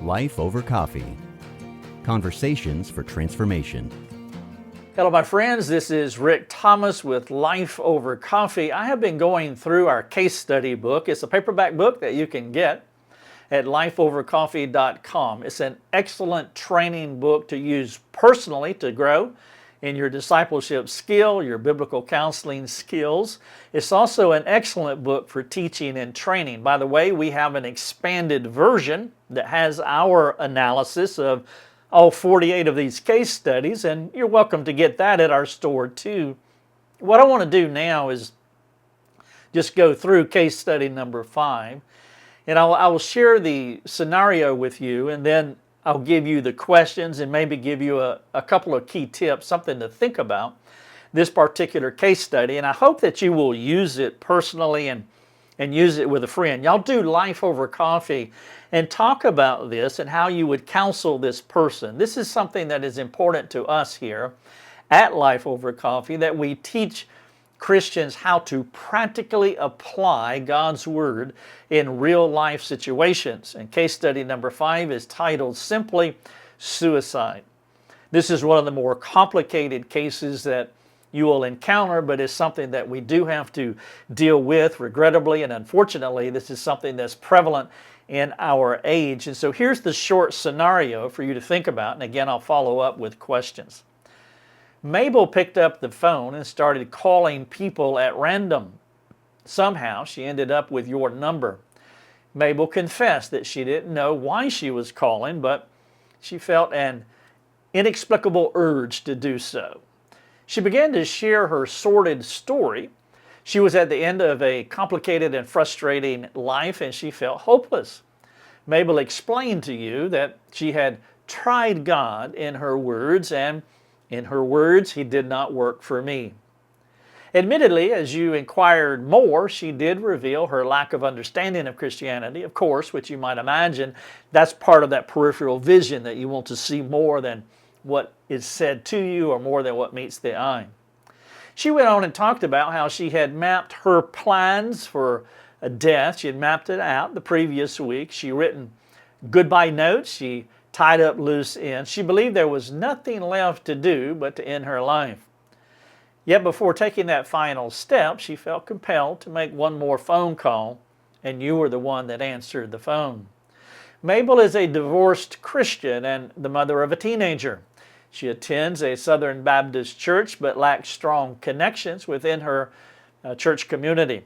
Life Over Coffee. Conversations for Transformation. Hello, my friends. This is Rick Thomas with Life Over Coffee. I have been going through our case study book. It's a paperback book that you can get at lifeovercoffee.com. It's an excellent training book to use personally to grow in your discipleship skill, your biblical counseling skills. It's also an excellent book for teaching and training. By the way, we have an expanded version that has our analysis of all 48 of these case studies, and you're welcome to get that at our store too. What I want to do now is just go through case study number 5, and I will share the scenario with you, and then I'll give you the questions and maybe give you a couple of key tips, something to think about this particular case study. And I hope that you will use it personally and use it with a friend. Y'all do Life Over Coffee and talk about this and how you would counsel this person. This is something that is important to us here at Life Over Coffee, that we teach Christians how to practically apply God's Word in real life situations. And case study number 5 is titled simply Suicide. This is one of the more complicated cases that you will encounter, but it's something that we do have to deal with, regrettably and unfortunately. This is something that's prevalent in our age. And so here's the short scenario for you to think about. And again, I'll follow up with questions. Mable picked up the phone and started calling people at random. Somehow she ended up with your number. Mable confessed that she didn't know why she was calling, but she felt an inexplicable urge to do so. She began to share her sordid story. She was at the end of a complicated and frustrating life, and she felt hopeless. Mable explained to you that she had tried God in her words, and in her words, He did not work for me. Admittedly, as you inquired more, she did reveal her lack of understanding of Christianity, of course, which you might imagine, that's part of that peripheral vision, that you want to see more than what is said to you or more than what meets the eye. She went on and talked about how she had mapped her plans for a death. She had mapped it out the previous week. She written goodbye notes. She tied up loose ends. She believed there was nothing left to do but to end her life. Yet before taking that final step, she felt compelled to make one more phone call, and you were the one that answered the phone. Mable is a divorced Christian and the mother of a teenager. She attends a Southern Baptist church but lacks strong connections within her church community.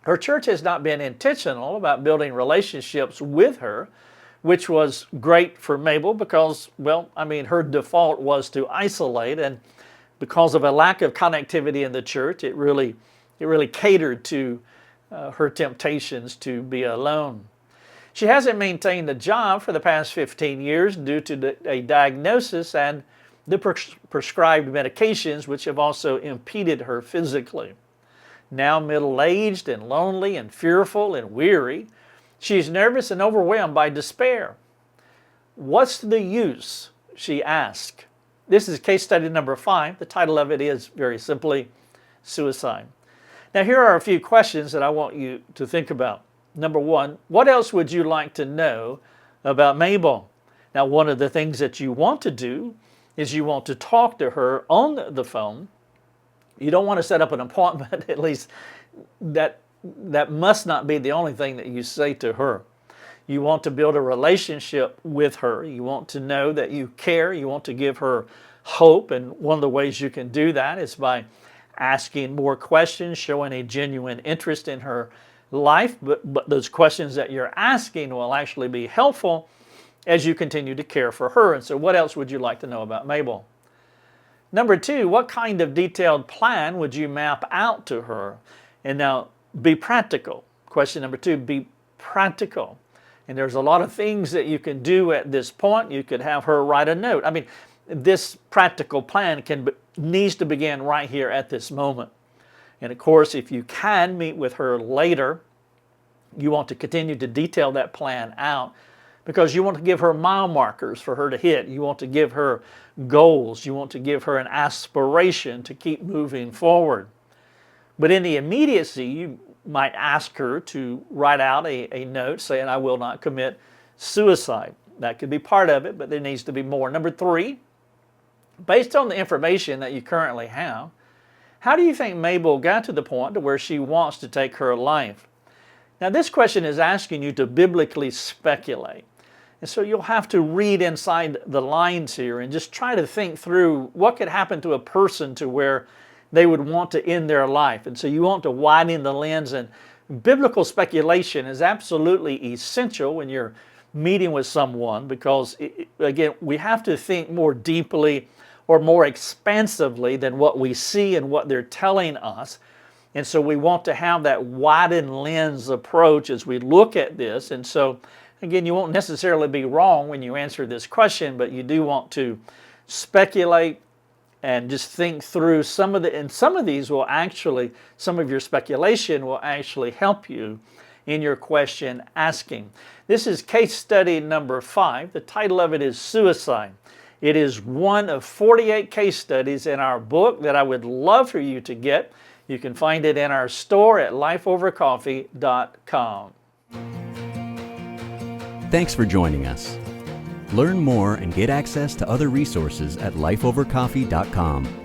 Her church has not been intentional about building relationships with her, which was great for Mable because, her default was to isolate, and because of a lack of connectivity in the church, it really catered to her temptations to be alone. She hasn't maintained a job for the past 15 years due to a diagnosis and the prescribed medications, which have also impeded her physically. Now middle-aged and lonely and fearful and weary, she's nervous and overwhelmed by despair. What's the use? She asked. This is case study number 5. The title of it is very simply Suicide. Now here are a few questions that I want you to think about. Number 1, what else would you like to know about Mable? Now, one of the things that you want to do is you want to talk to her on the phone. You don't want to set up an appointment, at least that must not be the only thing that you say to her. You want to build a relationship with her. You want to know that you care. You want to give her hope, and one of the ways you can do that is by asking more questions, showing a genuine interest in her life, but those questions that you're asking will actually be helpful as you continue to care for her. And so what else would you like to know about Mable? Number 2, what kind of detailed plan would you map out to her? And now, be practical. Question number 2, be practical. And there's a lot of things that you can do at this point. You could have her write a note. This practical plan needs to begin right here at this moment. And of course, if you can meet with her later, you want to continue to detail that plan out because you want to give her mile markers for her to hit. You want to give her goals. You want to give her an aspiration to keep moving forward. But in the immediacy, you might ask her to write out a note saying, I will not commit suicide. That could be part of it, but there needs to be more. Number 3, based on the information that you currently have, how do you think Mable got to the point to where she wants to take her life? Now, this question is asking you to biblically speculate. And so you'll have to read inside the lines here and just try to think through what could happen to a person to where they would want to end their life. And so you want to widen the lens, and biblical speculation is absolutely essential when you're meeting with someone, because, again, we have to think more deeply or more expansively than what we see and what they're telling us. And so we want to have that widened lens approach as we look at this. And so, again, you won't necessarily be wrong when you answer this question, but you do want to speculate and just think through some of these will actually, some of your speculation will actually help you in your question asking. This is case study number 5. The title of it is Suicide. It is one of 48 case studies in our book that I would love for you to get. You can find it in our store at lifeovercoffee.com. Thanks for joining us. Learn more and get access to other resources at lifeovercoffee.com.